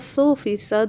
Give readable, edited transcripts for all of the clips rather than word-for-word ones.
100%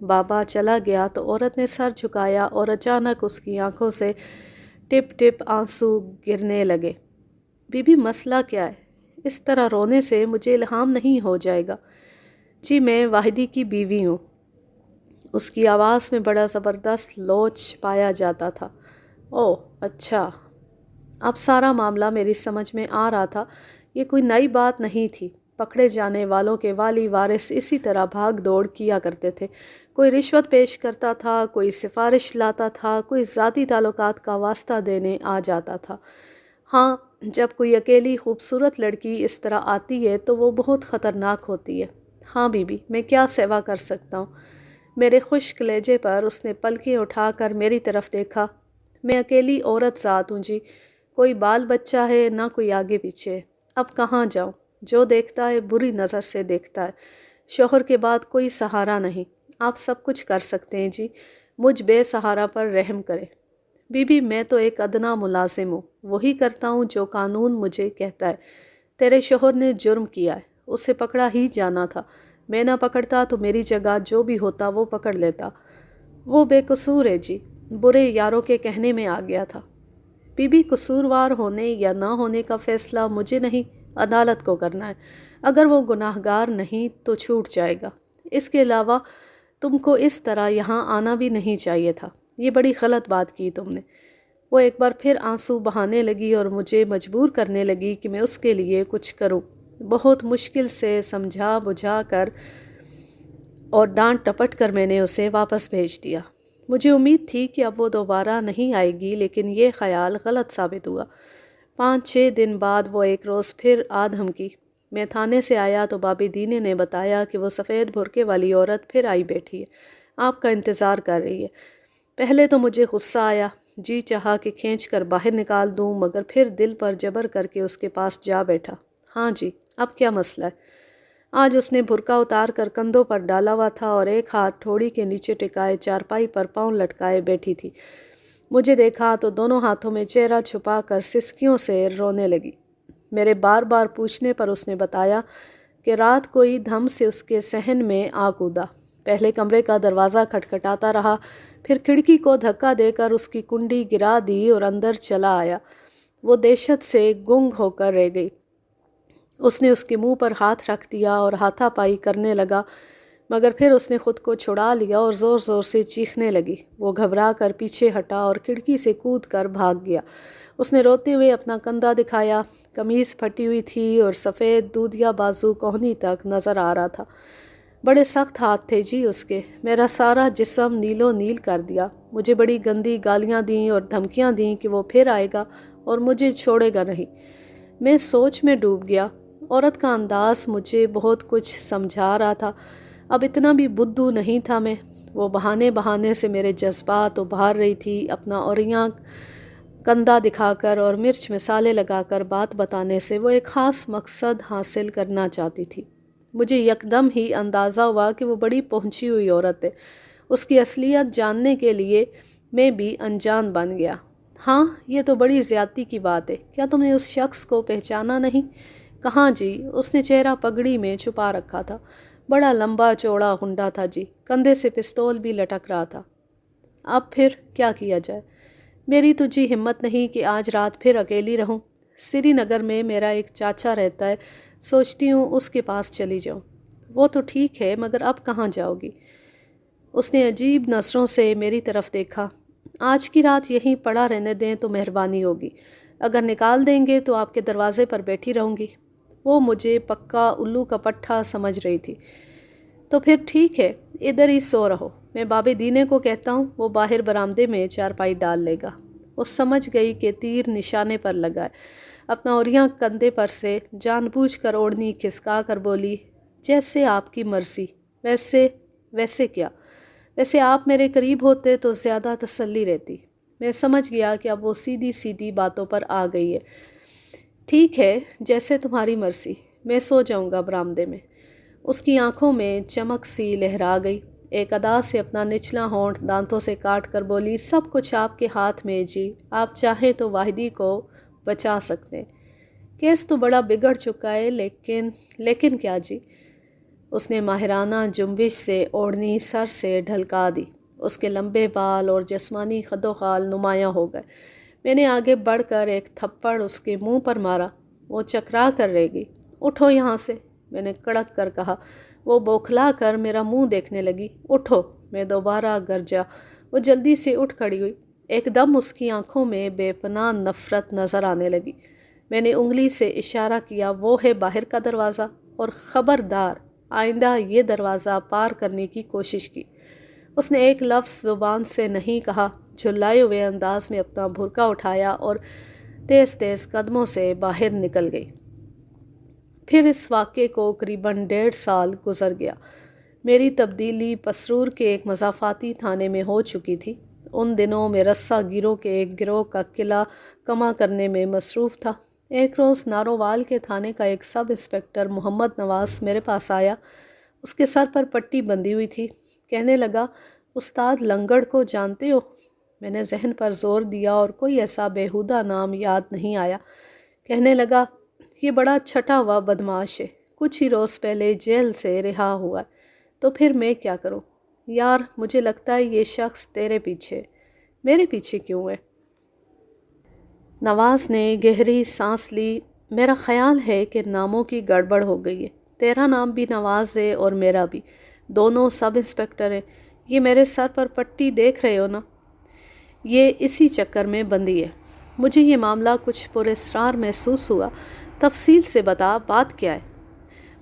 بابا چلا گیا تو عورت نے سر جھکایا اور اچانک اس کی آنکھوں سے ٹپ ٹپ آنسو گرنے لگے۔ بی بی مسئلہ کیا ہے؟ اس طرح رونے سے مجھے الہام نہیں ہو جائے گا۔ جی میں واحدی کی بیوی ہوں۔ اس کی آواز میں بڑا زبردست لوچ پایا جاتا تھا۔ اوہ اچھا، اب سارا معاملہ میری سمجھ میں آ رہا تھا۔ یہ کوئی نئی بات نہیں تھی۔ پکڑے جانے والوں کے والی وارث اسی طرح بھاگ دوڑ کیا کرتے تھے۔ کوئی رشوت پیش کرتا تھا، کوئی سفارش لاتا تھا، کوئی ذاتی تعلقات کا واسطہ دینے آ جاتا تھا۔ ہاں، جب کوئی اکیلی خوبصورت لڑکی اس طرح آتی ہے تو وہ بہت خطرناک ہوتی ہے۔ ہاں بی بی، میں کیا سیوا کر سکتا ہوں؟ میرے خشک لہجے پر اس نے پلکیں اٹھا کر میری طرف دیکھا۔ میں اکیلی عورت ذات ہوں جی، کوئی بال بچہ ہے نہ کوئی آگے پیچھے۔ اب کہاں جاؤں؟ جو دیکھتا ہے بری نظر سے دیکھتا ہے۔ شوہر کے بعد کوئی سہارا نہیں۔ آپ سب کچھ کر سکتے ہیں جی، مجھ بے سہارا پر رحم کرے۔ بی بی میں تو ایک ادنا ملازم ہوں، وہی کرتا ہوں جو قانون مجھے کہتا ہے۔ تیرے شوہر نے جرم کیا ہے، اسے پکڑا ہی جانا تھا۔ میں نہ پکڑتا تو میری جگہ جو بھی ہوتا وہ پکڑ لیتا۔ وہ بے قصور ہے جی، برے یاروں کے کہنے میں آ گیا تھا۔ بی بی قصوروار ہونے یا نہ ہونے کا فیصلہ مجھے نہیں، عدالت کو کرنا ہے۔ اگر وہ گناہگار نہیں تو چھوٹ جائے گا۔ اس کے علاوہ تم کو اس طرح یہاں آنا بھی نہیں چاہیے تھا۔ یہ بڑی غلط بات کی تم نے۔ وہ ایک بار پھر آنسو بہانے لگی اور مجھے مجبور کرنے لگی کہ میں اس کے لیے کچھ کروں۔ بہت مشکل سے سمجھا بجھا کر اور ڈانٹ ٹپٹ کر میں نے اسے واپس بھیج دیا۔ مجھے امید تھی کہ اب وہ دوبارہ نہیں آئے گی، لیکن یہ خیال غلط ثابت ہوا۔ 5-6 دن بعد وہ ایک روز پھر آ دھمکی۔ میں تھانے سے آیا تو بابی دینے نے بتایا کہ وہ سفید بھرکے والی عورت پھر آئی بیٹھی ہے، آپ کا انتظار کر رہی ہے۔ پہلے تو مجھے غصہ آیا، جی چاہا کہ کھینچ کر باہر نکال دوں، مگر پھر دل پر جبر کر کے اس کے پاس جا بیٹھا۔ ہاں جی، اب کیا مسئلہ ہے؟ آج اس نے بھرکا اتار کر کندھوں پر ڈالا ہوا تھا اور ایک ہاتھ ٹھوڑی کے نیچے ٹکائے چارپائی پر پاؤں لٹکائے بیٹھی تھی۔ مجھے دیکھا تو دونوں ہاتھوں میں چہرہ چھپا کر سسکیوں سے رونے لگی۔ میرے بار بار پوچھنے پر اس نے بتایا کہ رات کوئی دھم سے اس کے صحن میں آ کودا۔ پہلے کمرے کا دروازہ کھٹکھٹاتا رہا، پھر کھڑکی کو دھکا دے کر اس کی کنڈی گرا دی اور اندر چلا آیا۔ وہ دہشت سے گنگ ہو کر رہ گئی۔ اس نے اس کے منہ پر ہاتھ رکھ دیا اور ہاتھا پائی کرنے لگا، مگر پھر اس نے خود کو چھڑا لیا اور زور زور سے چیخنے لگی۔ وہ گھبرا کر پیچھے ہٹا اور کھڑکی سے کود کر بھاگ گیا۔ اس نے روتے ہوئے اپنا کندھا دکھایا۔ قمیض پھٹی ہوئی تھی اور سفید دودھیا بازو کوہنی تک نظر آ رہا تھا۔ بڑے سخت ہاتھ تھے جی اس کے، میرا سارا جسم نیلو نیل کر دیا۔ مجھے بڑی گندی گالیاں دیں اور دھمکیاں دیں کہ وہ پھر آئے گا اور مجھے چھوڑے گا نہیں۔ میں سوچ میں ڈوب گیا۔ عورت کا انداز مجھے بہت کچھ سمجھا رہا تھا۔ اب اتنا بھی بدھو نہیں تھا میں۔ وہ بہانے بہانے سے میرے جذبات ابھار رہی تھی۔ اپنا اوریاں کندھا دکھا کر اور مرچ مسالے لگا کر بات بتانے سے وہ ایک خاص مقصد حاصل کرنا چاہتی تھی۔ مجھے یکدم ہی اندازہ ہوا کہ وہ بڑی پہنچی ہوئی عورت ہے۔ اس کی اصلیت جاننے کے لیے میں بھی انجان بن گیا۔ ہاں، یہ تو بڑی زیادتی کی بات ہے۔ کیا تم نے اس شخص کو پہچانا نہیں؟ کہاں جی، اس نے چہرہ پگڑی میں چھپا رکھا تھا۔ بڑا لمبا چوڑا ہنڈا تھا جی، کندھے سے پستول بھی لٹک رہا تھا۔ اب پھر کیا کیا جائے؟ میری تو جی ہمت نہیں کہ آج رات پھر اکیلی رہوں۔ سری نگر میں میرا ایک چاچا رہتا ہے، سوچتی ہوں اس کے پاس چلی جاؤں۔ وہ تو ٹھیک ہے، مگر اب کہاں جاؤ گی؟ اس نے عجیب نظروں سے میری طرف دیکھا۔ آج کی رات یہیں پڑا رہنے دیں تو مہربانی ہوگی۔ اگر نکال دیں گے تو آپ کے دروازے پر بیٹھی رہوں گی۔ وہ مجھے پکا الو کا پٹھا سمجھ رہی تھی۔ تو پھر ٹھیک ہے، ادھر ہی سو رہو۔ میں بابے دینے کو کہتا ہوں، وہ باہر برآمدے میں چارپائی ڈال لے گا۔ وہ سمجھ گئی کہ تیر نشانے پر لگا ہے۔ اپنا اوریاں کندھے پر سے جان بوجھ کر اوڑھنی کھسکا کر بولی، جیسے آپ کی مرضی۔ ویسے کیا؟ ویسے آپ میرے قریب ہوتے تو زیادہ تسلی رہتی۔ میں سمجھ گیا کہ اب وہ سیدھی سیدھی باتوں پر آ گئی ہے۔ ٹھیک ہے، جیسے تمہاری مرضی۔ میں سو جاؤں گا برآمدے میں۔ اس کی آنکھوں میں چمک سی لہرا گئی۔ ایک ادا سے اپنا نچلا ہونٹ دانتوں سے کاٹ کر بولی، سب کچھ آپ کے ہاتھ میں جی، آپ چاہیں تو واحدی کو بچا سکتے ہیں۔ کیس تو بڑا بگڑ چکا ہے، لیکن کیا جی؟ اس نے ماہرانہ جنبش سے اوڑھنی سر سے ڈھلکا دی۔ اس کے لمبے بال اور جسمانی خد و خال نمایاں ہو گئے۔ میں نے آگے بڑھ کر ایک تھپڑ اس کے منہ پر مارا۔ وہ چکرا کر رہ گئی۔ اٹھو یہاں سے، میں نے کڑک کر کہا۔ وہ بوکھلا کر میرا منہ دیکھنے لگی۔ اٹھو، میں دوبارہ گرجا۔ وہ جلدی سے اٹھ کھڑی ہوئی۔ ایک دم اس کی آنکھوں میں بے پناہ نفرت نظر آنے لگی۔ میں نے انگلی سے اشارہ کیا، وہ ہے باہر کا دروازہ، اور خبردار آئندہ یہ دروازہ پار کرنے کی کوشش کی۔ اس نے ایک لفظ زبان سے نہیں کہا، جھلائے ہوئے انداز میں اپنا بھرکا اٹھایا اور تیز تیز قدموں سے باہر نکل گئی۔ پھر اس واقعے کو قریباً 1.5 سال گزر گیا۔ میری تبدیلی پسرور کے ایک مضافاتی تھانے میں ہو چکی تھی۔ ان دنوں میں رسہ گیروں کے ایک گروہ کا قلعہ کما کرنے میں مصروف تھا۔ ایک روز نارووال کے تھانے کا ایک سب انسپکٹر محمد نواز میرے پاس آیا۔ اس کے سر پر پٹی بندھی ہوئی تھی۔ کہنے لگا، استاد لنگڑ کو جانتے ہو؟ میں نے ذہن پر زور دیا اور کوئی ایسا بیہودہ نام یاد نہیں آیا۔ کہنے لگا، یہ بڑا چھٹا ہوا بدمعاش ہے، کچھ ہی روز پہلے جیل سے رہا ہوا ہے۔ تو پھر میں کیا کروں؟ یار، مجھے لگتا ہے یہ شخص تیرے پیچھے۔ میرے پیچھے کیوں ہے؟ نواز نے گہری سانس لی۔ میرا خیال ہے کہ ناموں کی گڑبڑ ہو گئی ہے۔ تیرا نام بھی نواز ہے اور میرا بھی، دونوں سب انسپکٹر ہیں۔ یہ میرے سر پر پٹی دیکھ رہے ہو نا، یہ اسی چکر میں بندھی ہے۔ مجھے یہ معاملہ کچھ پراسرار محسوس ہوا۔ تفصیل سے بتا، بات کیا ہے؟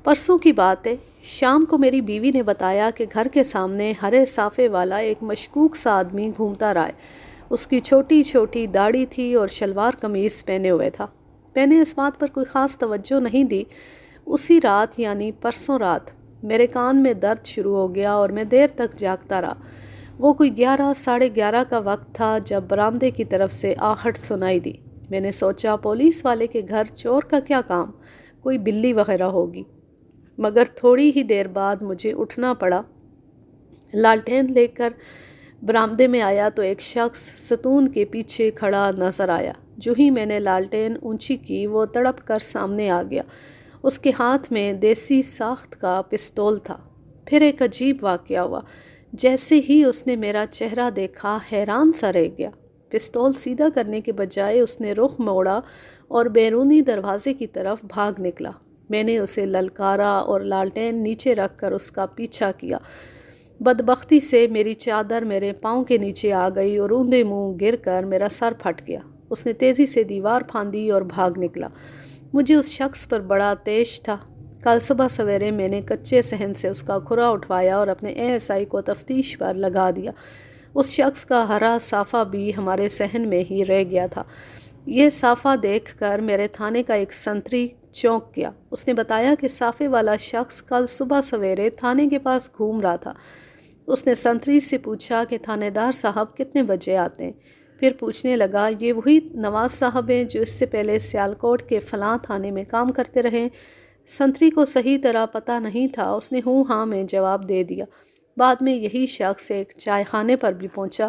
پرسوں کی بات ہے۔ شام کو میری بیوی نے بتایا کہ گھر کے سامنے ہرے صافے والا ایک مشکوک سا آدمی گھومتا رہا ہے۔ اس کی چھوٹی چھوٹی داڑھی تھی اور شلوار قمیض پہنے ہوئے تھا۔ میں نے اس بات پر کوئی خاص توجہ نہیں دی۔ اسی رات یعنی پرسوں رات میرے کان میں درد شروع ہو گیا اور میں دیر تک جاگتا رہا۔ وہ کوئی 11 ساڑھے 11 کا وقت تھا جب برآمدے کی طرف سے آہٹ سنائی دی۔ میں نے سوچا پولیس والے کے گھر چور کا کیا کام، کوئی بلی وغیرہ ہوگی۔ مگر تھوڑی ہی دیر بعد مجھے اٹھنا پڑا۔ لالٹین لے کر برآمدے میں آیا تو ایک شخص ستون کے پیچھے کھڑا نظر آیا۔ جو ہی میں نے لالٹین اونچی کی، وہ تڑپ کر سامنے آ گیا۔ اس کے ہاتھ میں دیسی ساخت کا پستول تھا۔ پھر ایک عجیب واقعہ ہوا۔ جیسے ہی اس نے میرا چہرہ دیکھا، حیران سا رہ گیا۔ پستول سیدھا کرنے کے بجائے اس نے رخ موڑا اور بیرونی دروازے کی طرف بھاگ نکلا۔ میں نے اسے للکارا اور لالٹین نیچے رکھ کر اس کا پیچھا کیا۔ بدبختی سے میری چادر میرے پاؤں کے نیچے آ گئی اور اوندے منہ گر کر میرا سر پھٹ گیا۔ اس نے تیزی سے دیوار پھاندی اور بھاگ نکلا۔ مجھے اس شخص پر بڑا طیش تھا۔ کل صبح سویرے میں نے کچے صحن سے اس کا کھرا اٹھوایا اور اپنے ASI کو تفتیش پر لگا دیا۔ اس شخص کا ہرا صافہ بھی ہمارے صحن میں ہی رہ گیا تھا۔ یہ صافہ دیکھ کر میرے تھانے کا ایک سنتری چونک گیا۔ اس نے بتایا کہ صافے والا شخص کل صبح سویرے تھانے کے پاس گھوم رہا تھا۔ اس نے سنتری سے پوچھا کہ تھانے دار صاحب کتنے بجے آتے ہیں؟ پھر پوچھنے لگا، یہ وہی نواز صاحب ہیں جو اس سے پہلے سیالکوٹ کے فلاں تھانے میں کام کرتے رہے؟ سنتری کو صحیح طرح پتہ نہیں تھا۔ اس نے ہوں ہاں میں جواب دے دیا۔ بعد میں یہی شخص ایک چائے خانے پر بھی پہنچا۔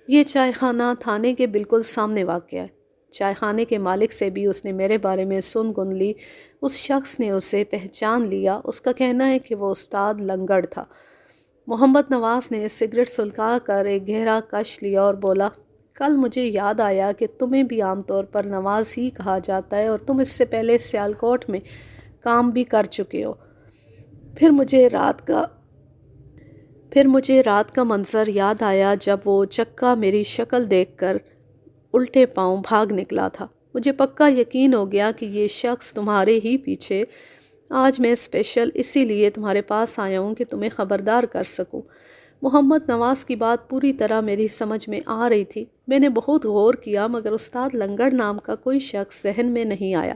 یہ چائے خانہ تھانے کے بالکل سامنے واقع ہے۔ چائے خانے کے مالک سے بھی اس نے میرے بارے میں سن گن لی۔ اس شخص نے اسے پہچان لیا۔ اس کا کہنا ہے کہ وہ استاد لنگڑ تھا۔ محمد نواز نے سگریٹ سلگا کر ایک گہرا کش لیا اور بولا، کل مجھے یاد آیا کہ تمہیں بھی عام طور پر نواز ہی کہا جاتا ہے اور تم اس سے پہلے سیالکوٹ میں کام بھی کر چکے ہو۔ پھر مجھے رات کا منظر یاد آیا جب وہ چکا میری شکل دیکھ کر الٹے پاؤں بھاگ نکلا تھا۔ مجھے پکا یقین ہو گیا کہ یہ شخص تمہارے ہی پیچھے۔ آج میں اسپیشل اسی لیے تمہارے پاس آیا ہوں کہ تمہیں خبردار کر سکوں۔ محمد نواز کی بات پوری طرح میری سمجھ میں آ رہی تھی۔ میں نے بہت غور کیا مگر استاد لنگڑ نام کا کوئی شخص ذہن میں نہیں آیا۔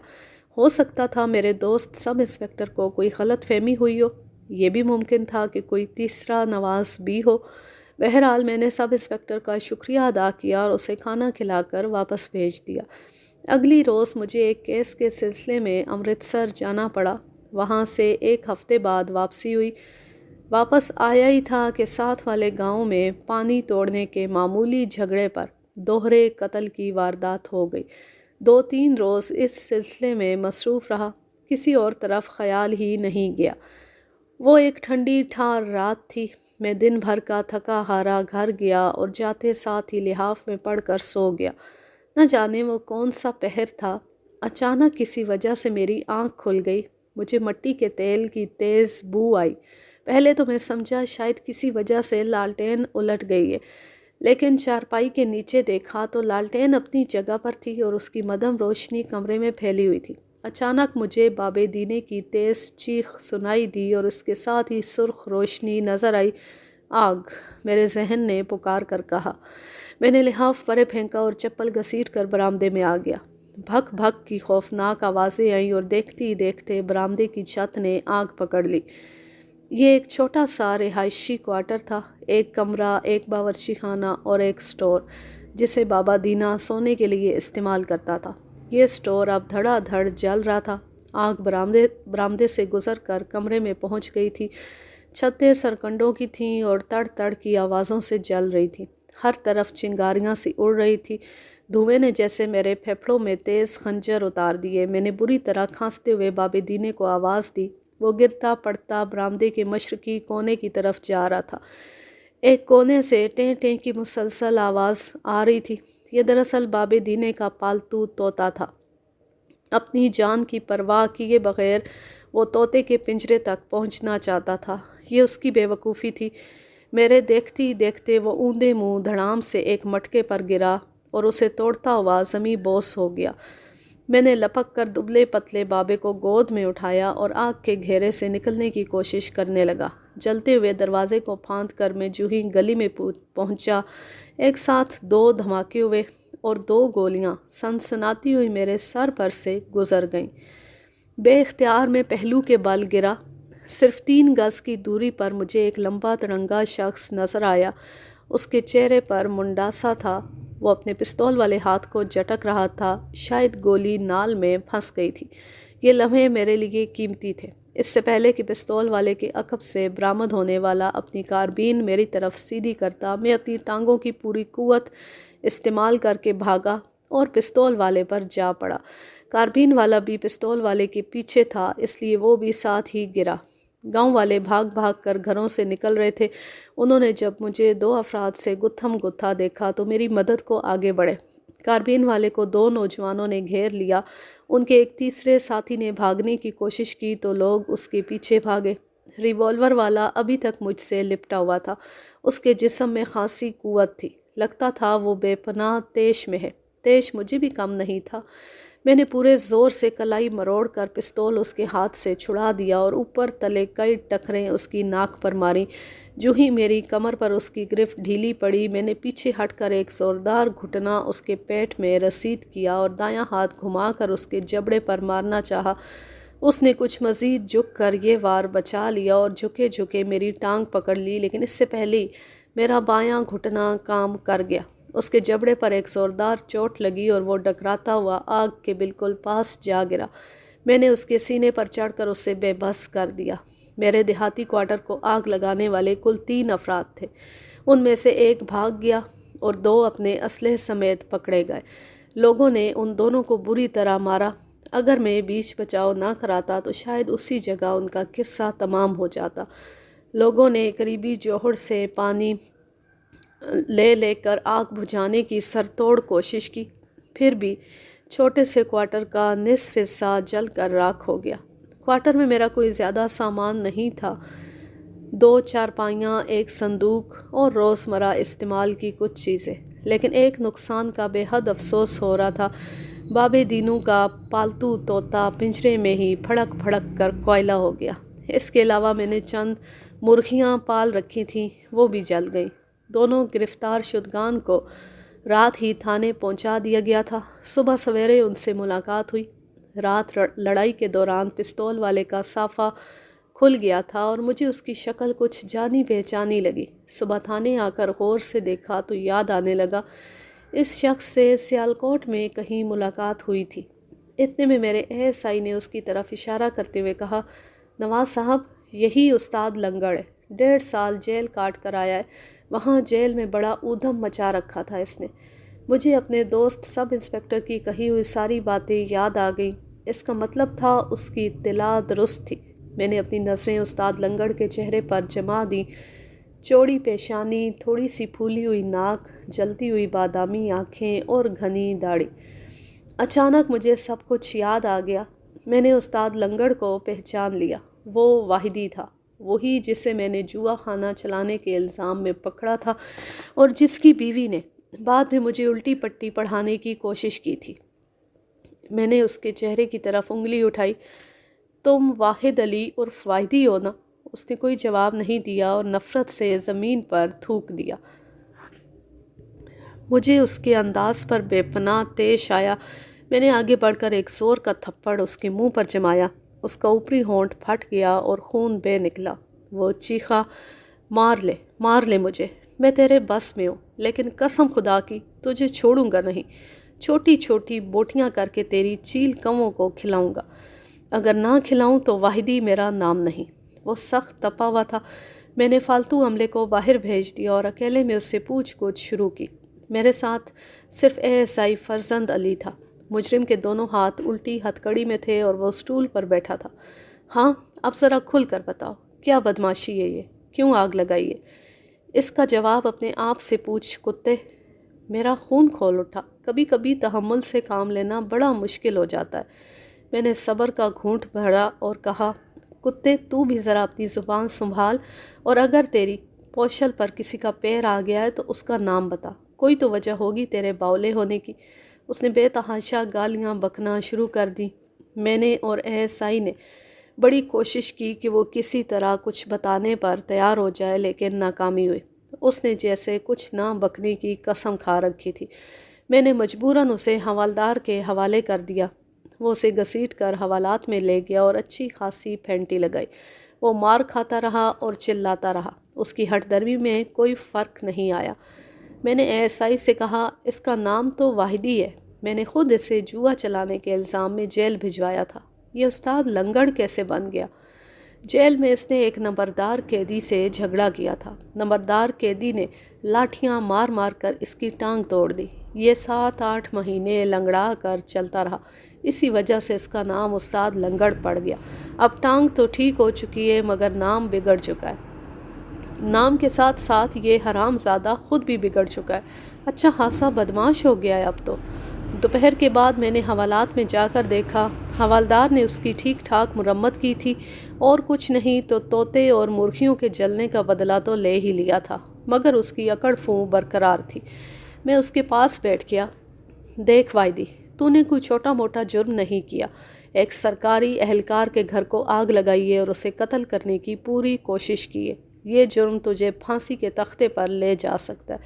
ہو سکتا تھا میرے دوست سب انسپکٹر کو کوئی غلط فہمی ہوئی ہو۔ یہ بھی ممکن تھا کہ کوئی تیسرا نواز بھی ہو۔ بہرحال میں نے سب انسپکٹر کا شکریہ ادا کیا اور اسے کھانا کھلا کر واپس بھیج دیا۔ اگلی روز مجھے ایک کیس کے سلسلے میں امرتسر جانا پڑا۔ وہاں سے 1 ہفتے بعد واپسی ہوئی۔ واپس آیا ہی تھا کہ ساتھ والے گاؤں میں پانی توڑنے کے معمولی جھگڑے پر دوہرے قتل کی واردات ہو گئی۔ 2-3 روز اس سلسلے میں مصروف رہا، کسی اور طرف خیال ہی نہیں گیا۔ وہ ایک ٹھنڈی ٹھار رات تھی۔ میں دن بھر کا تھکا ہارا گھر گیا اور جاتے ساتھ ہی لحاف میں پڑھ کر سو گیا۔ نہ جانے وہ کون سا پہر تھا، اچانک کسی وجہ سے میری آنکھ کھل گئی۔ مجھے مٹی کے تیل کی تیز بو آئی۔ پہلے تو میں سمجھا شاید کسی وجہ سے لالٹین الٹ گئی ہے، لیکن چارپائی کے نیچے دیکھا تو لالٹین اپنی جگہ پر تھی اور اس کی مدھم روشنی کمرے میں پھیلی ہوئی تھی۔ اچانک مجھے بابے دینے کی تیز چیخ سنائی دی اور اس کے ساتھ ہی سرخ روشنی نظر آئی۔ آگ! میرے ذہن نے پکار کر کہا۔ میں نے لحاف پرے پھینکا اور چپل گھسیٹ کر برآمدے میں آ گیا۔ بھک بھک کی خوفناک آوازیں آئیں اور دیکھتے ہی دیکھتے برآمدے کی چھت نے آگ پکڑ لی۔ یہ ایک چھوٹا سا رہائشی کوارٹر تھا، ایک کمرہ، ایک باورچی خانہ اور ایک سٹور جسے بابا دینا سونے کے لیے استعمال کرتا تھا۔ یہ سٹور اب دھڑا دھڑ جل رہا تھا۔ آگ برآمدے سے گزر کر کمرے میں پہنچ گئی تھی۔ چھتیں سرکنڈوں کی تھیں اور تڑ تڑ کی آوازوں سے جل رہی تھیں۔ ہر طرف چنگاریاں سی اڑ رہی تھی۔ دھوئیں نے جیسے میرے پھیپھڑوں میں تیز خنجر اتار دیے۔ میں نے بری طرح کھانستے ہوئے بابے دینے کو آواز دی۔ وہ گرتا پڑتا برآمدے کے مشرقی کونے کی طرف جا رہا تھا۔ ایک کونے سے ٹیں ٹیں کی مسلسل آواز آ رہی تھی۔ یہ دراصل بابے دینے کا پالتو طوطا تھا۔ اپنی جان کی پرواہ کیے بغیر وہ طوطے کے پنجرے تک پہنچنا چاہتا تھا۔ یہ اس کی بے وقوفی تھی۔ میرے دیکھتے ہی دیکھتے وہ اوندے منہ دھڑام سے ایک مٹکے پر گرا اور اسے توڑتا ہوا زمیں بوس ہو گیا۔ میں نے لپک کر دبلے پتلے بابے کو گود میں اٹھایا اور آگ کے گھیرے سے نکلنے کی کوشش کرنے لگا۔ جلتے ہوئے دروازے کو پھاند کر میں جو ہی گلی میں پہنچا، ایک ساتھ 2 دھماکے ہوئے اور 2 گولیاں سنسناتی ہوئی میرے سر پر سے گزر گئیں۔ بے اختیار میں پہلو کے بل گرا۔ صرف 3 گز کی دوری پر مجھے ایک لمبا تڑنگا شخص نظر آیا۔ اس کے چہرے پر منڈاسا تھا۔ وہ اپنے پستول والے ہاتھ کو جھٹک رہا تھا، شاید گولی نال میں پھنس گئی تھی۔ یہ لمحے میرے لیے قیمتی تھے۔ اس سے پہلے کہ پستول والے کے عقب سے برآمد ہونے والا اپنی کاربین میری طرف سیدھی کرتا، میں اپنی ٹانگوں کی پوری قوت استعمال کر کے بھاگا اور پستول والے پر جا پڑا۔ کاربین والا بھی پستول والے کے پیچھے تھا، اس لیے وہ بھی ساتھ ہی گرا۔ گاؤں والے بھاگ بھاگ کر گھروں سے نکل رہے تھے۔ انہوں نے جب مجھے 2 افراد سے گتھم گتھا دیکھا تو میری مدد کو آگے بڑھے۔ کاربین والے کو 2 نوجوانوں نے گھیر لیا۔ ان کے ایک تیسرے ساتھی نے بھاگنے کی کوشش کی تو لوگ اس کے پیچھے بھاگے۔ ریوالور والا ابھی تک مجھ سے لپٹا ہوا تھا۔ اس کے جسم میں خاصی قوت تھی۔ لگتا تھا وہ بے پناہ طیش میں ہے۔ طیش مجھے بھی کم نہیں تھا۔ میں نے پورے زور سے کلائی مروڑ کر پستول اس کے ہاتھ سے چھڑا دیا اور اوپر تلے کئی ٹکریں اس کی ناک پر ماری۔ جو ہی میری کمر پر اس کی گرفت ڈھیلی پڑی، میں نے پیچھے ہٹ کر ایک زوردار گھٹنا اس کے پیٹ میں رسید کیا اور دایاں ہاتھ گھما کر اس کے جبڑے پر مارنا چاہا۔ اس نے کچھ مزید جھک کر یہ وار بچا لیا اور جھکے جھکے میری ٹانگ پکڑ لی، لیکن اس سے پہلے ہی میرا بایاں گھٹنا کام کر گیا۔ اس کے جبڑے پر ایک زوردار چوٹ لگی اور وہ ڈکراتا ہوا آگ کے بالکل پاس جا گرا۔ میں نے اس کے سینے پر چڑھ کر اسے بے بس کر دیا۔ میرے دیہاتی کوارٹر کو آگ لگانے والے کل 3 افراد تھے۔ ان میں سے ایک بھاگ گیا اور 2 اپنے اسلحے سمیت پکڑے گئے۔ لوگوں نے ان دونوں کو بری طرح مارا۔ اگر میں بیچ بچاؤ نہ کراتا تو شاید اسی جگہ ان کا قصہ تمام ہو جاتا۔ لوگوں نے قریبی جوہر سے پانی لے کر آگ بجھانے کی سرتوڑ کوشش کی، پھر بھی چھوٹے سے کوارٹر کا نصف حصہ جل کر راکھ ہو گیا۔ کوارٹر میں میرا کوئی زیادہ سامان نہیں تھا۔ 2 چارپائیاں، ایک صندوق اور روزمرہ استعمال کی کچھ چیزیں، لیکن ایک نقصان کا بے حد افسوس ہو رہا تھا۔ بابے دینو کا پالتو طوطا پنجرے میں ہی پھڑک پھڑک کر کوئلہ ہو گیا۔ اس کے علاوہ میں نے چند مرغیاں پال رکھی تھیں، وہ بھی جل گئیں۔ دونوں گرفتار شدگان کو رات ہی تھانے پہنچا دیا گیا تھا۔ صبح سویرے ان سے ملاقات ہوئی۔ رات لڑائی کے دوران پستول والے کا صافہ کھل گیا تھا اور مجھے اس کی شکل کچھ جانی پہچانی لگی۔ صبح تھانے آ کر غور سے دیکھا تو یاد آنے لگا اس شخص سے سیالکوٹ میں کہیں ملاقات ہوئی تھی۔ اتنے میں میرے ASI نے اس کی طرف اشارہ کرتے ہوئے کہا، نواز صاحب، یہی استاد لنگڑ ہے، 1.5 سال جیل کاٹ کر آیا ہے۔ وہاں جیل میں بڑا ادھم مچا رکھا تھا اس نے۔ مجھے اپنے دوست سب انسپکٹر کی کہی ہوئی ساری باتیں یاد آ گئیں۔ اس کا مطلب تھا اس کی اطلاع درست تھی۔ میں نے اپنی نظریں استاد لنگڑ کے چہرے پر جما دیں۔ چوڑی پیشانی، تھوڑی سی پھولی ہوئی ناک، جلتی ہوئی بادامی آنکھیں اور گھنی داڑھی۔ اچانک مجھے سب کچھ یاد آ گیا۔ میں نے استاد لنگڑ کو پہچان لیا۔ وہ واحدی تھا، وہی جسے میں نے جوا خانہ چلانے کے الزام میں پکڑا تھا اور جس کی بیوی نے بعد میں مجھے الٹی پٹی پڑھانے کی کوشش کی تھی۔ میں نے اس کے چہرے کی طرف انگلی اٹھائی۔ تم واحد علی عرف واحدی ہو نا؟ اس نے کوئی جواب نہیں دیا اور نفرت سے زمین پر تھوک دیا۔ مجھے اس کے انداز پر بے پناہ طیش آیا۔ میں نے آگے بڑھ کر ایک زور کا تھپڑ اس کے منہ پر جمایا۔ اس کا اوپری ہونٹ پھٹ گیا اور خون بہہ نکلا۔ وہ چیخا، مار لے مجھے، میں تیرے بس میں ہوں، لیکن قسم خدا کی تجھے چھوڑوں گا نہیں۔ چھوٹی چھوٹی بوٹیاں کر کے تیری چیل کووں کو کھلاؤں گا۔ اگر نہ کھلاؤں تو واحدی میرا نام نہیں۔ وہ سخت تپا ہوا تھا۔ میں نے فالتو عملے کو باہر بھیج دیا اور اکیلے میں اس سے پوچھ گچھ شروع کی۔ میرے ساتھ صرف ASI فرزند علی تھا۔ مجرم کے دونوں ہاتھ الٹی ہتھ کڑی میں تھے اور وہ سٹول پر بیٹھا تھا۔ ہاں، اب ذرا کھل کر بتاؤ، کیا بدماشی ہے یہ؟ کیوں آگ لگائی ہے؟ اس کا جواب اپنے آپ سے پوچھ کتے۔ میرا خون کھول اٹھا۔ کبھی کبھی تحمل سے کام لینا بڑا مشکل ہو جاتا ہے۔ میں نے صبر کا گھونٹ بھرا اور کہا، کتے تو بھی ذرا اپنی زبان سنبھال، اور اگر تیری پوشل پر کسی کا پیر آ گیا ہے تو اس کا نام بتا۔ کوئی تو وجہ ہوگی تیرے باولے ہونے کی۔ اس نے بے تحاشا گالیاں بکنا شروع کر دی۔ میں نے اور ASI نے بڑی کوشش کی کہ وہ کسی طرح کچھ بتانے پر تیار ہو جائے، لیکن ناکامی ہوئی۔ اس نے جیسے کچھ نہ بکنے کی قسم کھا رکھی تھی۔ میں نے مجبوراً اسے حوالدار کے حوالے کر دیا۔ وہ اسے گھسیٹ کر حوالات میں لے گیا اور اچھی خاصی پھینٹی لگائی۔ وہ مار کھاتا رہا اور چلاتا رہا۔ اس کی ہٹ درمی میں کوئی فرق نہیں آیا۔ میں نے ASI سے کہا، اس کا نام تو واحدی ہے، میں نے خود اسے جوا چلانے کے الزام میں جیل بھجوایا تھا، یہ استاد لنگڑ کیسے بن گیا؟ جیل میں اس نے ایک نمبردار قیدی سے جھگڑا کیا تھا۔ نمبردار قیدی نے لاٹھیاں مار مار کر اس کی ٹانگ توڑ دی۔ یہ 7-8 مہینے لنگڑا کر چلتا رہا۔ اسی وجہ سے اس کا نام استاد لنگڑ پڑ گیا۔ اب ٹانگ تو ٹھیک ہو چکی ہے مگر نام بگڑ چکا ہے۔ نام کے ساتھ ساتھ یہ حرام زادہ خود بھی بگڑ چکا ہے۔ اچھا خاصا بدماش ہو گیا ہے اب تو۔ دوپہر کے بعد میں نے حوالات میں جا کر دیکھا۔ حوالدار نے اس کی ٹھیک ٹھاک مرمت کی تھی، اور کچھ نہیں تو طوطے اور مرغیوں کے جلنے کا بدلہ تو لے ہی لیا تھا، مگر اس کی اکڑ فوں برقرار تھی۔ میں اس کے پاس بیٹھ گیا۔ دیکھ واحدی، تو نے کوئی چھوٹا موٹا جرم نہیں کیا۔ ایک سرکاری اہلکار کے گھر کو آگ لگائی ہے اور اسے قتل کرنے کی پوری کوشش کی ہے۔ یہ جرم تجھے پھانسی کے تختے پر لے جا سکتا ہے،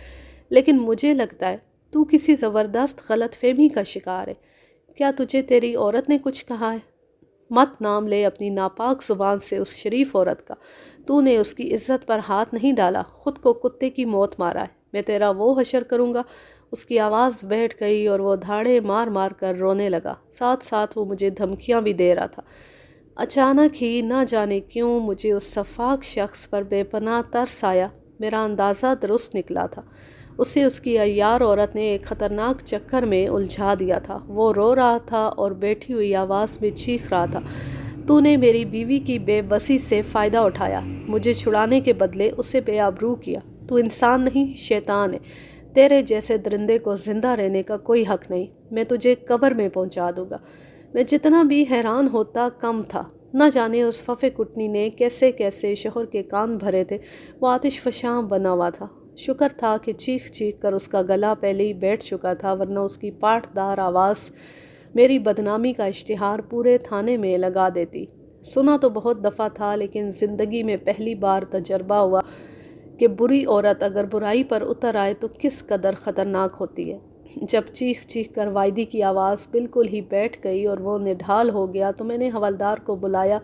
لیکن مجھے لگتا ہے تو کسی زبردست غلط فہمی کا شکار ہے۔ کیا تجھے تیری عورت نے کچھ کہا ہے؟ مت نام لے اپنی ناپاک زبان سے اس شریف عورت کا۔ تو نے اس کی عزت پر ہاتھ نہیں ڈالا، خود کو کتے کی موت مارا ہے۔ میں تیرا وہ حشر کروں گا۔ اس کی آواز بیٹھ گئی اور وہ دھاڑے مار مار کر رونے لگا، ساتھ ساتھ وہ مجھے دھمکیاں بھی دے رہا تھا۔ اچانک ہی نہ جانے کیوں مجھے اس شفاق شخص پر بے پناہ ترس آیا۔ میرا اندازہ درست نکلا تھا۔ اسے اس کی عیار عورت نے ایک خطرناک چکر میں الجھا دیا تھا۔ وہ رو رہا تھا اور بیٹھی ہوئی آواز میں چیخ رہا تھا، تو نے میری بیوی کی بے بسی سے فائدہ اٹھایا، مجھے چھڑانے کے بدلے اسے بے آبرو کیا۔ تو انسان نہیں، شیطان ہے۔ تیرے جیسے درندے کو زندہ رہنے کا کوئی حق نہیں۔ میں تجھے قبر میں پہنچا دوں گا۔ میں جتنا بھی حیران ہوتا کم تھا۔ نہ جانے اس ففے کٹنی نے کیسے کیسے شوہر کے کان بھرے تھے۔ وہ آتش فشاں بنا ہوا تھا۔ شکر تھا کہ چیخ چیخ کر اس کا گلا پہلے ہی بیٹھ چکا تھا، ورنہ اس کی پاٹ دار آواز میری بدنامی کا اشتہار پورے تھانے میں لگا دیتی۔ سنا تو بہت دفعہ تھا، لیکن زندگی میں پہلی بار تجربہ ہوا کہ بری عورت اگر برائی پر اتر آئے تو کس قدر خطرناک ہوتی ہے۔ جب چیخ چیخ کر واحدی کی آواز بالکل ہی بیٹھ گئی اور وہ نڈھال ہو گیا تو میں نے حوالدار کو بلایا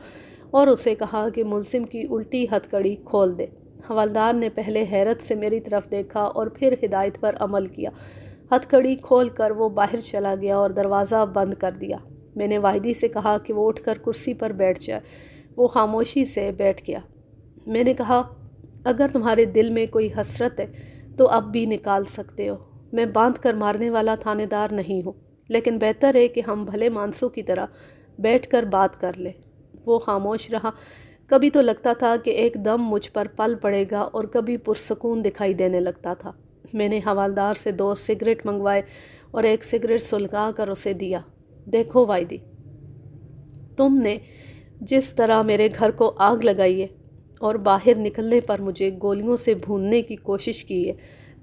اور اسے کہا کہ ملزم کی الٹی ہتھ کڑی کھول دے۔ حوالدار نے پہلے حیرت سے میری طرف دیکھا اور پھر ہدایت پر عمل کیا۔ ہتھ کڑی کھول کر وہ باہر چلا گیا اور دروازہ بند کر دیا۔ میں نے واحدی سے کہا کہ وہ اٹھ کر کرسی پر بیٹھ جائے۔ وہ خاموشی سے بیٹھ گیا۔ میں نے کہا، اگر تمہارے دل میں کوئی حسرت ہے تو اب بھی نکال سکتے ہو۔ میں باندھ کر مارنے والا تھانے دار نہیں ہوں، لیکن بہتر ہے کہ ہم بھلے مانسوں کی طرح بیٹھ کر بات کر لیں۔ وہ خاموش رہا۔ کبھی تو لگتا تھا کہ ایک دم مجھ پر پل پڑے گا اور کبھی پرسکون دکھائی دینے لگتا تھا۔ میں نے حوالدار سے 2 سگریٹ منگوائے اور ایک سگریٹ سلگا کر اسے دیا۔ دیکھو واحدی، تم نے جس طرح میرے گھر کو آگ لگائی ہے اور باہر نکلنے پر مجھے گولیوں سے بھوننے کی کوشش کی ہے،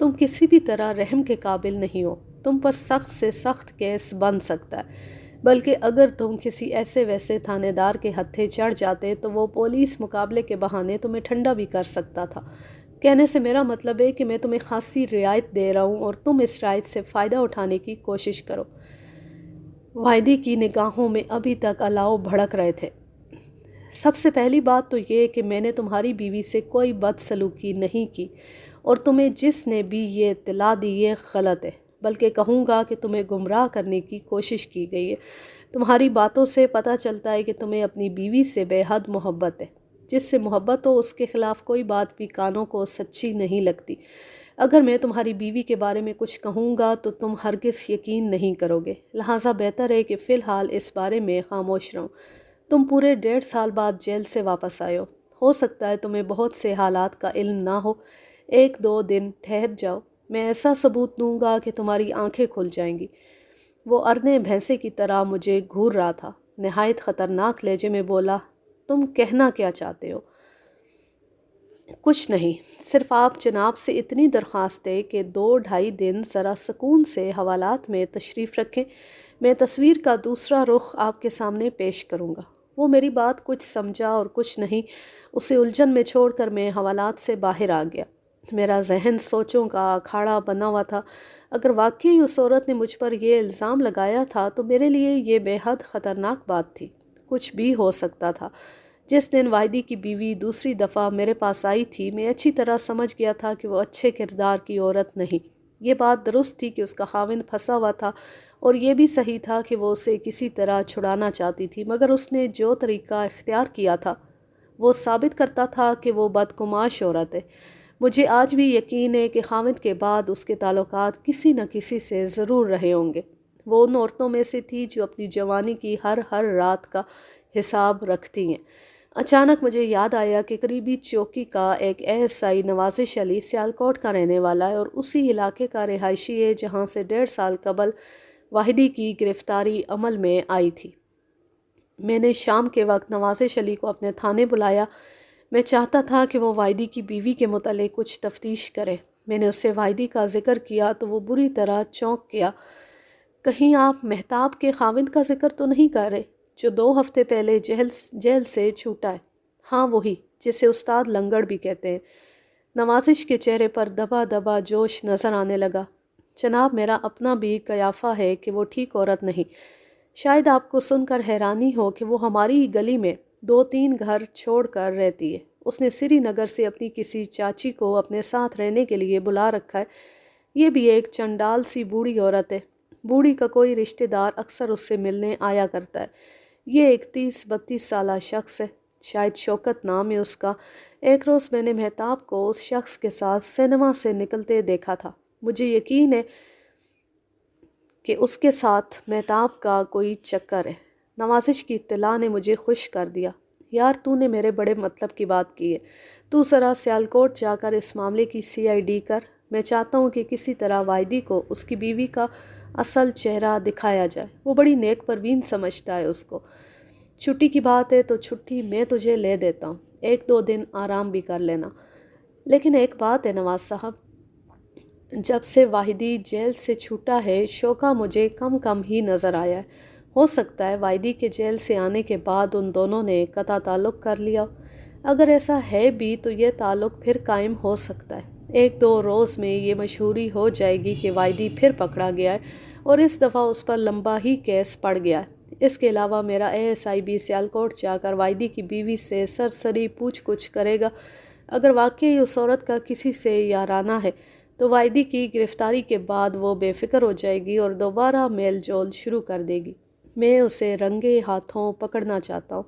تم کسی بھی طرح رحم کے قابل نہیں ہو۔ تم پر سخت سے سخت کیس بن سکتا ہے، بلکہ اگر تم کسی ایسے ویسے تھانے دار کے ہتھے چڑھ جاتے تو وہ پولیس مقابلے کے بہانے تمہیں ٹھنڈا بھی کر سکتا تھا۔ کہنے سے میرا مطلب ہے کہ میں تمہیں خاصی رعایت دے رہا ہوں اور تم اس رعایت سے فائدہ اٹھانے کی کوشش کرو۔ واحدی کی نگاہوں میں ابھی تک الاؤ بھڑک رہے تھے۔ سب سے پہلی بات تو یہ کہ میں نے تمہاری بیوی سے کوئی بدسلوکی نہیں کی، اور تمہیں جس نے بھی یہ اطلاع دی یہ غلط ہے، بلکہ کہوں گا کہ تمہیں گمراہ کرنے کی کوشش کی گئی ہے۔ تمہاری باتوں سے پتہ چلتا ہے کہ تمہیں اپنی بیوی سے بے حد محبت ہے۔ جس سے محبت ہو اس کے خلاف کوئی بات بھی کانوں کو سچی نہیں لگتی۔ اگر میں تمہاری بیوی کے بارے میں کچھ کہوں گا تو تم ہرگز یقین نہیں کرو گے، لہٰذا بہتر ہے کہ فی الحال اس بارے میں خاموش رہوں۔ تم پورے 1.5 سال بعد جیل سے واپس آئے ہو سکتا ہے تمہیں بہت سے حالات کا علم نہ ہو۔ 1-2 دن ٹھہر جاؤ، میں ایسا ثبوت دوں گا کہ تمہاری آنکھیں کھل جائیں گی۔ وہ ارنے بھینسے کی طرح مجھے گھور رہا تھا۔ نہایت خطرناک لہجے میں بولا، تم کہنا کیا چاہتے ہو؟ کچھ نہیں، صرف آپ جناب سے اتنی درخواست ہے کہ 2-2.5 دن ذرا سکون سے حوالات میں تشریف رکھیں۔ میں تصویر کا دوسرا رخ آپ کے سامنے پیش کروں گا۔ وہ میری بات کچھ سمجھا اور کچھ نہیں۔ اسے الجھن میں چھوڑ کر میں حوالات سے باہر آ گیا۔ میرا ذہن سوچوں کا اکھاڑا بنا ہوا تھا۔ اگر واقعی اس عورت نے مجھ پر یہ الزام لگایا تھا تو میرے لیے یہ بے حد خطرناک بات تھی۔ کچھ بھی ہو سکتا تھا۔ جس دن واحدی کی بیوی دوسری دفعہ میرے پاس آئی تھی، میں اچھی طرح سمجھ گیا تھا کہ وہ اچھے کردار کی عورت نہیں۔ یہ بات درست تھی کہ اس کا خاوند پھنسا ہوا تھا، اور یہ بھی صحیح تھا کہ وہ اسے کسی طرح چھڑانا چاہتی تھی، مگر اس نے جو طریقہ اختیار کیا تھا وہ ثابت کرتا تھا کہ وہ بدگماش عورت ہے۔ مجھے آج بھی یقین ہے کہ خاوند کے بعد اس کے تعلقات کسی نہ کسی سے ضرور رہے ہوں گے۔ وہ ان عورتوں میں سے تھی جو اپنی جوانی کی ہر رات کا حساب رکھتی ہیں۔ اچانک مجھے یاد آیا کہ قریبی چوکی کا ایک ASI نوازش علی سیالکوٹ کا رہنے والا ہے اور اسی علاقے کا رہائشی ہے جہاں سے 1.5 سال قبل واحدی کی گرفتاری عمل میں آئی تھی۔ میں نے شام کے وقت نوازش علی کو اپنے تھانے بلایا۔ میں چاہتا تھا کہ وہ واحدی کی بیوی کے متعلق کچھ تفتیش کرے۔ میں نے اس سے واحدی کا ذکر کیا تو وہ بری طرح چونک گیا۔ کہیں آپ مہتاب کے خاوند کا ذکر تو نہیں کر رہے، جو 2 ہفتے پہلے جیل سے چھوٹا ہے؟ ہاں وہی، جسے استاد لنگڑ بھی کہتے ہیں۔ نوازش کے چہرے پر دبا دبا جوش نظر آنے لگا۔ جناب، میرا اپنا بھی قیافہ ہے کہ وہ ٹھیک عورت نہیں۔ شاید آپ کو سن کر حیرانی ہو کہ وہ ہماری ہی گلی میں 2-3 گھر چھوڑ کر رہتی ہے۔ اس نے سری نگر سے اپنی کسی چاچی کو اپنے ساتھ رہنے کے لیے بلا رکھا ہے۔ یہ بھی ایک چنڈال سی بوڑھی عورت ہے۔ بوڑھی کا کوئی رشتہ دار اکثر اس سے ملنے آیا کرتا ہے۔ یہ ایک 30-32 سالہ شخص ہے، شاید شوکت نام ہے اس کا۔ ایک روز میں نے مہتاب کو اس شخص کے ساتھ سینما سے نکلتے دیکھا تھا۔ مجھے یقین ہے کہ اس کے ساتھ مہتاب کا کوئی چکر ہے۔ نوازش کی اطلاع نے مجھے خوش کر دیا۔ یار، تو نے میرے بڑے مطلب کی بات کی ہے۔ تو ذرا سیالکوٹ جا کر اس معاملے کی CID کر۔ میں چاہتا ہوں کہ کسی طرح واحدی کو اس کی بیوی کا اصل چہرہ دکھایا جائے۔ وہ بڑی نیک پروین سمجھتا ہے اس کو۔ چھٹی کی بات ہے تو چھٹی میں تجھے لے دیتا ہوں، 1-2 دن آرام بھی کر لینا۔ لیکن ایک بات ہے نواز صاحب، جب سے واحدی جیل سے چھوٹا ہے شوقہ مجھے کم ہی نظر آیا ہے۔ ہو سکتا ہے واحدی کے جیل سے آنے کے بعد ان دونوں نے قطع تعلق کر لیا ہو۔ اگر ایسا ہے بھی تو یہ تعلق پھر قائم ہو سکتا ہے۔ 1-2 روز میں یہ مشہوری ہو جائے گی کہ واحدی پھر پکڑا گیا ہے اور اس دفعہ اس پر لمبا ہی کیس پڑ گیا ہے۔ اس کے علاوہ میرا ASI بھی سیالکوٹ جا کر واحدی کی بیوی سے سرسری پوچھ گچھ کرے گا۔ اگر واقعی اس عورت کا کسی سے یارانہ ہے تو واحدی کی گرفتاری کے بعد وہ بے فکر ہو جائے گی اور دوبارہ میل جول شروع کر دے گی۔ میں اسے رنگے ہاتھوں پکڑنا چاہتا ہوں۔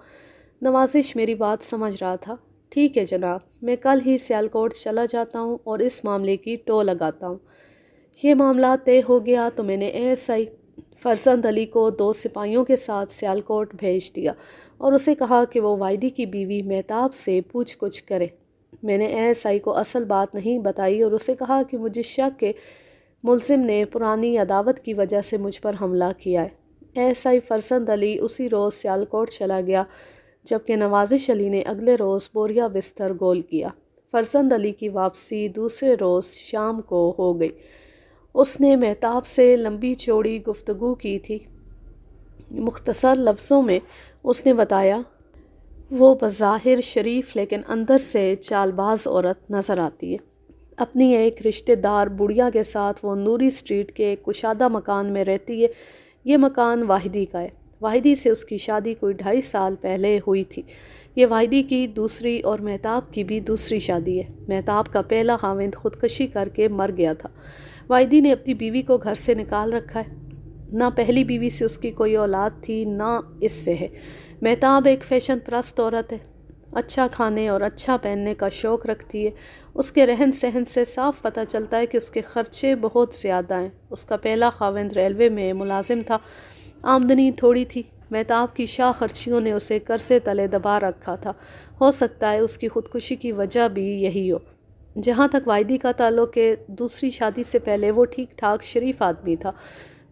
نوازش میری بات سمجھ رہا تھا۔ ٹھیک ہے جناب، میں کل ہی سیالکوٹ چلا جاتا ہوں اور اس معاملے کی ٹو لگاتا ہوں۔ یہ معاملہ طے ہو گیا تو میں نے ASI فرزند علی کو 2 سپاہیوں کے ساتھ سیالکوٹ بھیج دیا اور اسے کہا کہ وہ واحدی کی بیوی مہتاب سے پوچھ گچھ کرے۔ میں نے ASI کو اصل بات نہیں بتائی اور اسے کہا کہ مجھے شک کہ ملزم نے پرانی عداوت کی وجہ سے مجھ پر حملہ کیا ہے۔ ASI فرزند علی اسی روز سیالکوٹ چلا گیا، جبکہ نوازش علی نے اگلے روز بوریا بستر گول کیا۔ فرزند علی کی واپسی دوسرے روز شام کو ہو گئی۔ اس نے مہتاب سے لمبی چوڑی گفتگو کی تھی۔ مختصر لفظوں میں اس نے بتایا، وہ بظاہر شریف لیکن اندر سے چال باز عورت نظر آتی ہے۔ اپنی ایک رشتہ دار بڑھیا کے ساتھ وہ نوری اسٹریٹ کے ایک کشادہ مکان میں رہتی ہے۔ یہ مکان واحدی کا ہے۔ واحدی سے اس کی شادی کوئی 2.5 سال پہلے ہوئی تھی۔ یہ واحدی کی دوسری اور مہتاب کی بھی دوسری شادی ہے۔ مہتاب کا پہلا خاوند خودکشی کر کے مر گیا تھا۔ واحدی نے اپنی بیوی کو گھر سے نکال رکھا ہے۔ نہ پہلی بیوی سے اس کی کوئی اولاد تھی، نہ اس سے ہے۔ مہتاب ایک فیشن پرست عورت ہے۔ اچھا کھانے اور اچھا پہننے کا شوق رکھتی ہے۔ اس کے رہن سہن سے صاف پتہ چلتا ہے کہ اس کے خرچے بہت زیادہ ہیں۔ اس کا پہلا خاوند ریلوے میں ملازم تھا، آمدنی تھوڑی تھی۔ مہتاب کی شاہ خرچیوں نے اسے قرضے تلے دبا رکھا تھا۔ ہو سکتا ہے اس کی خودکشی کی وجہ بھی یہی ہو۔ جہاں تک واحدی کا تعلق ہے، دوسری شادی سے پہلے وہ ٹھیک ٹھاک شریف آدمی تھا۔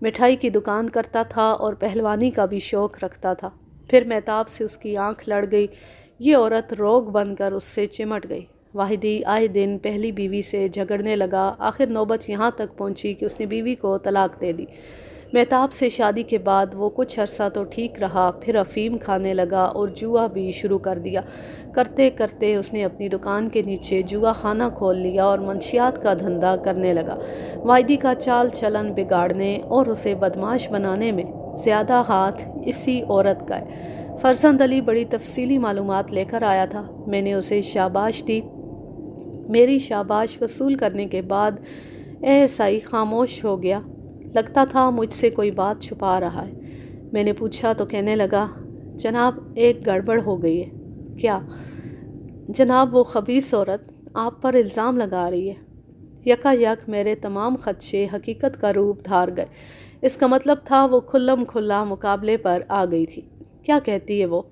مٹھائی کی دکان کرتا تھا اور پہلوانی کا بھی شوق رکھتا تھا۔ پھر مہتاب سے اس کی آنکھ لڑ گئی۔ یہ عورت روگ بن کر اس سے چمٹ گئی۔ واحدی آئے دن پہلی بیوی سے جھگڑنے لگا۔ آخر نوبت یہاں تک پہنچی کہ اس نے بیوی کو طلاق دے دی۔ مہتاب سے شادی کے بعد وہ کچھ عرصہ تو ٹھیک رہا، پھر افیم کھانے لگا اور جوا بھی شروع کر دیا۔ کرتے کرتے اس نے اپنی دکان کے نیچے جوا خانہ کھول لیا اور منشیات کا دھندا کرنے لگا۔ واحدی کا چال چلن بگاڑنے اور اسے بدمعاش بنانے میں زیادہ ہاتھ اسی عورت کا ہے۔ فرزند علی بڑی تفصیلی معلومات لے کر آیا تھا۔ میں نے اسے شاباش دی۔ میری شاباش وصول کرنے کے بعد ASI خاموش ہو گیا۔ لگتا تھا مجھ سے کوئی بات چھپا رہا ہے۔ میں نے پوچھا تو کہنے لگا، جناب ایک گڑبڑ ہو گئی ہے۔ کیا؟ جناب وہ خبیث عورت آپ پر الزام لگا رہی ہے۔ یکا یک میرے تمام خدشے حقیقت کا روپ دھار گئے۔ اس کا مطلب تھا وہ کھلم کھلا مقابلے پر آ گئی تھی۔ کیا کہتی ہے وہ؟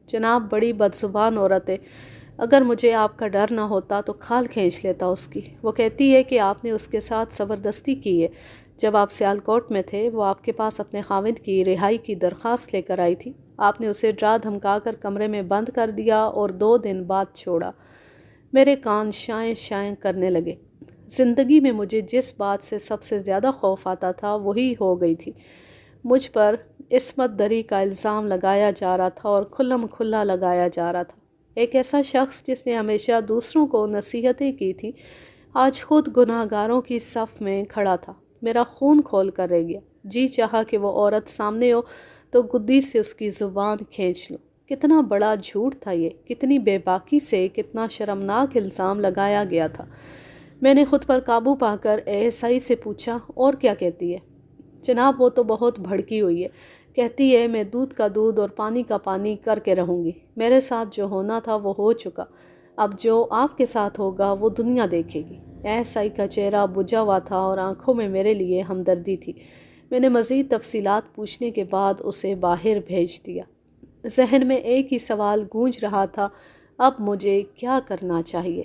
جناب بڑی بدزبان عورت ہے۔ اگر مجھے آپ کا ڈر نہ ہوتا تو کھال کھینچ لیتا اس کی۔ وہ کہتی ہے کہ آپ نے اس کے ساتھ زبردستی کی ہے۔ جب آپ سیالکوٹ میں تھے، وہ آپ کے پاس اپنے خاوند کی رہائی کی درخواست لے کر آئی تھی۔ آپ نے اسے ڈرا دھمکا کر کمرے میں بند کر دیا اور 2 دن بعد چھوڑا۔ میرے کان شائیں شائیں کرنے لگے۔ زندگی میں مجھے جس بات سے سب سے زیادہ خوف آتا تھا وہی ہو گئی تھی۔ مجھ پر عصمت دری کا الزام لگایا جا رہا تھا اور کھلم کھلا لگایا جا رہا تھا۔ ایک ایسا شخص جس نے ہمیشہ دوسروں کو نصیحتیں کی تھی، آج خود گناہ گاروں کی صف میں کھڑا تھا۔ میرا خون کھول کر رہ گیا۔ جی چاہا کہ وہ عورت سامنے ہو تو گدی سے اس کی زبان کھینچ لوں۔ کتنا بڑا جھوٹ تھا یہ، کتنی بے باکی سے کتنا شرمناک الزام لگایا گیا تھا۔ میں نے خود پر قابو پا کر ASI سے پوچھا، اور کیا کہتی ہے؟ جناب وہ تو بہت بھڑکی ہوئی ہے۔ کہتی ہے میں دودھ کا دودھ اور پانی کا پانی کر کے رہوں گی۔ میرے ساتھ جو ہونا تھا وہ ہو چکا۔ اب جو آپ کے ساتھ ہوگا وہ دنیا دیکھے گی۔ ASI کا چہرہ بجھا ہوا تھا اور آنکھوں میں میرے لیے ہمدردی تھی۔ میں نے مزید تفصیلات پوچھنے کے بعد اسے باہر بھیج دیا۔ ذہن میں ایک ہی سوال گونج رہا تھا، اب مجھے کیا کرنا چاہیے؟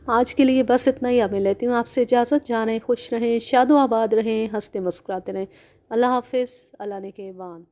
آج کے لیے بس اتنا ہی۔ اب میں لیتی ہوں آپ سے اجازت۔ جانیں خوش رہیں، شاد و آباد رہیں، ہنستے مسکراتے رہیں۔ اللہ حافظ، اللہ نگہبان۔